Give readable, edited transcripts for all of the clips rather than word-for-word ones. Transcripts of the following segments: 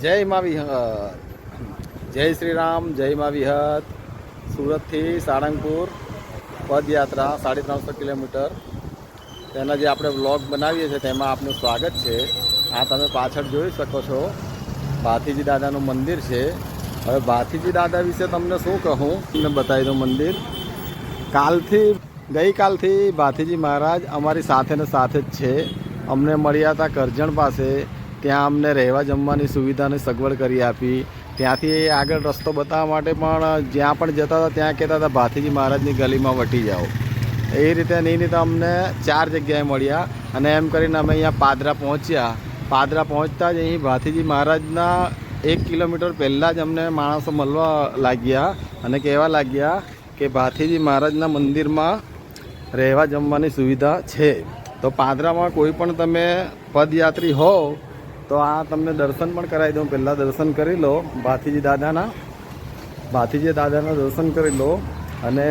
જય મા વિહત, જય શ્રી રામ, જય મા વિહત. સુરતથી સાળંગપુર પદયાત્રા 350 કિલોમીટર, તેના જે આપણે વ્લોગ બનાવીએ છીએ તેમાં આપનું સ્વાગત છે. આ તમે પાછળ જોઈ શકો છો ભાથીજી દાદાનું મંદિર છે. હવે ભાથીજી દાદા વિશે તમને શું કહું, તમને બતાવી દઉં મંદિર. ગઈકાલથી ભાથીજી મહારાજ અમારી સાથે ને સાથે જ છે. અમને મળ્યા હતા કરજણ પાસે, ત્યાં અમને રહેવા જમવાની સુવિધાની સગવડ કરી આપી. ત્યાંથી આગળ રસ્તો બતાવવા માટે પણ જ્યાં પણ જતા હતા ત્યાં કહેતા હતા ભાથીજી મહારાજની ગલીમાં વટી જાઓ. એ રીતે નહીં તો અમને 4 જગ્યાએ મળ્યા અને એમ કરીને અમે અહીંયા પાદરા પહોંચ્યા. પાદરા પહોંચતા જ અહીં ભાથીજી મહારાજના 1 કિલોમીટર પહેલાં જ અમને માણસો મળવા લાગ્યા અને કહેવા લાગ્યા કે ભાથીજી મહારાજના મંદિરમાં રહેવા જમવાની સુવિધા છે. તો પાદરામાં કોઈ પણ તમે પદયાત્રી હો તો આ તમને દર્શન પણ કરાવી દઉં. પહેલાં દર્શન કરી લો ભાથીજી દાદાના દર્શન કરી લો. અને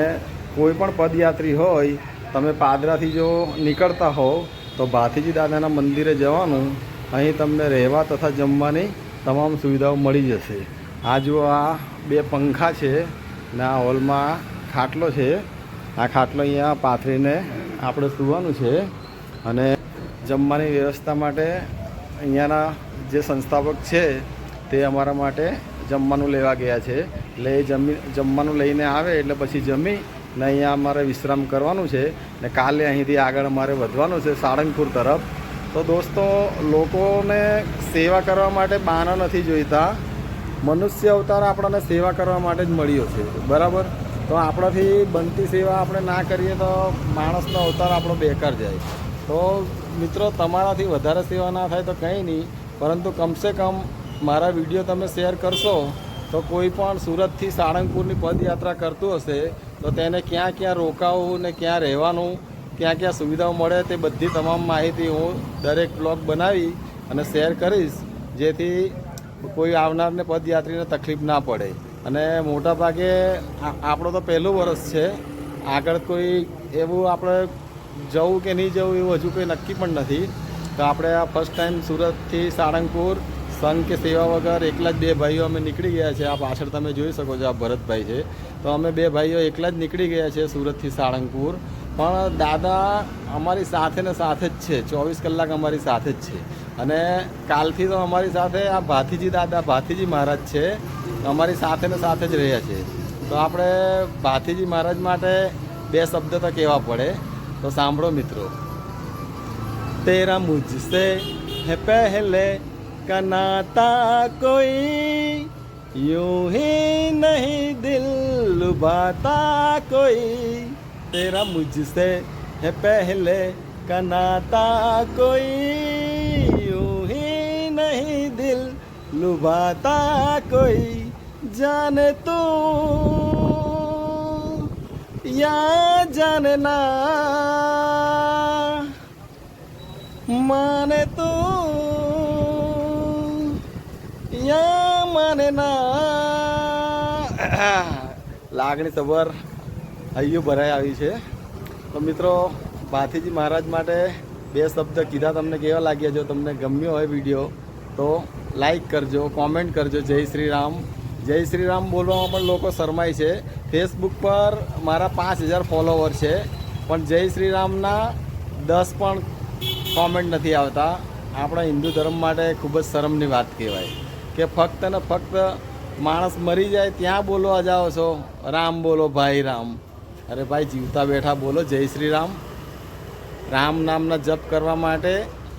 કોઈ પણ પદયાત્રી હોય તમે પાદરાથી જો નીકળતા હો તો ભાથીજી દાદાના મંદિરે જવાનું. અહીં તમને રહેવા તથા જમવાની તમામ સુવિધાઓ મળી જશે. આ જો આ 2 પંખા છે ને આ હોલમાં ખાટલો છે. આ ખાટલો અહીંયા પાથરીને આપણે સૂવાનું છે. અને જમવાની વ્યવસ્થા માટે અહીંયાના જે સંસ્થાપક છે તે અમારા માટે જમવાનું લેવા ગયા છે. એટલે એ જમવાનું લઈને આવે એટલે પછી જમી ને અહીંયા અમારે વિશ્રામ કરવાનું છે ને કાલે અહીંથી આગળ અમારે વધવાનું છે સાળંગપુર તરફ. તો દોસ્તો, લોકોને સેવા કરવા માટે બહાના નથી જોઈતા. મનુષ્ય અવતાર આપણને સેવા કરવા માટે જ મળ્યો છે, બરાબર? તો આપણાથી બનતી સેવા આપણે ના કરીએ તો માણસનો અવતાર આપણો બેકાર જાય. તો મિત્રો, તમારાથી વધારે સેવા ના થાય તો કંઈ નહીં, પરંતુ કમસે કમ મારા વિડીયો તમે શેર કરશો તો કોઈ પણ સુરતથી સાળંગપુરની પદયાત્રા કરતું હશે તો તેને ક્યાં ક્યાં રોકાવું ને ક્યાં રહેવાનું, ક્યાં ક્યાં સુવિધાઓ મળે તે બધી તમામ માહિતી હું દરેક બ્લોગ બનાવી અને શેર કરીશ, જેથી કોઈ આવનારને પદયાત્રીને તકલીફ ના પડે. અને મોટા ભાગે આપણો તો પહેલું વર્ષ છે, આગળ કોઈ એવું આપણે જવું કે નહીં જવું એવું હજુ કંઈ નક્કી પણ નથી. તો આપણે આ ફર્સ્ટ ટાઈમ સુરતથી સાળંગપુર સંઘ કે સેવા વગર એકલા જ 2 ભાઈઓ અમે નીકળી ગયા છે. આ પાછળ તમે જોઈ શકો છો, આ ભરતભાઈ છે. તો અમે 2 ભાઈઓ એકલા જ નીકળી ગયા છે સુરતથી સાળંગપુર. પણ દાદા અમારી સાથે ને સાથે જ છે, 24 કલાક અમારી સાથે જ છે. અને કાલથી તો અમારી સાથે આ ભાથીજી મહારાજ છે, અમારી સાથે ને સાથે જ રહ્યા છે. તો આપણે ભાથીજી મહારાજ માટે 2 શબ્દ તો કહેવા પડે. તો સાંભળો મિત્રો. તેરા મુझसे है पहले का नाता कोई, यूं ही नहीं दिल लुभाता कोई. तेरा मुझसे है पहले का नाता कोई, यूं ही नहीं दिल लुभाता कोई. जाने तू या जानना, माने तू યા માને ના. લાગણી સબર હૈયું ભરાઈ આવી છે. તો મિત્રો, ભાથીજી મહારાજ માટે 2 શબ્દ કીધા. તમને કેવા લાગ્યા? જો તમને ગમ્યો હોય વિડીયો તો લાઈક કરજો, કોમેન્ટ કરજો. જય શ્રી રામ. જય શ્રી રામ બોલવામાં પણ લોકો શરમાય છે. ફેસબુક પર મારા 5000 ફોલોવર છે, પણ જય શ્રી રામના 10 પણ કોમેન્ટ નથી આવતા. આપણા હિન્દુ ધર્મ માટે ખૂબ જ શરમની વાત કહેવાય કે ફક્ત ને ફક્ત માણસ મરી જાય ત્યાં બોલવા જાઓ છો રામ બોલો ભાઈ રામ. અરે ભાઈ, જીવતા બેઠા બોલો જય શ્રી રામ. રામ નામના જપ કરવા માટે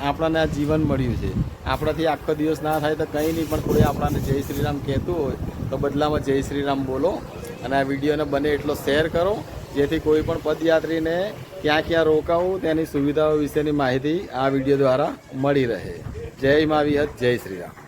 આપણને આ જીવન મળ્યું છે. આપણાથી આખો દિવસ ના થાય તો કંઈ નહીં, પણ કોઈ આપણને જય શ્રી રામ કહેતું હોય તો બદલામાં જય શ્રી રામ બોલો. અને આ વિડીયોને બને એટલો શેર કરો, જેથી કોઈ પણ પદયાત્રીને ક્યાં ક્યાં રોકાવું તેની સુવિધાઓ વિશેની માહિતી આ વિડીયો દ્વારા મળી રહે. જય મા વિહત, જય શ્રી રામ.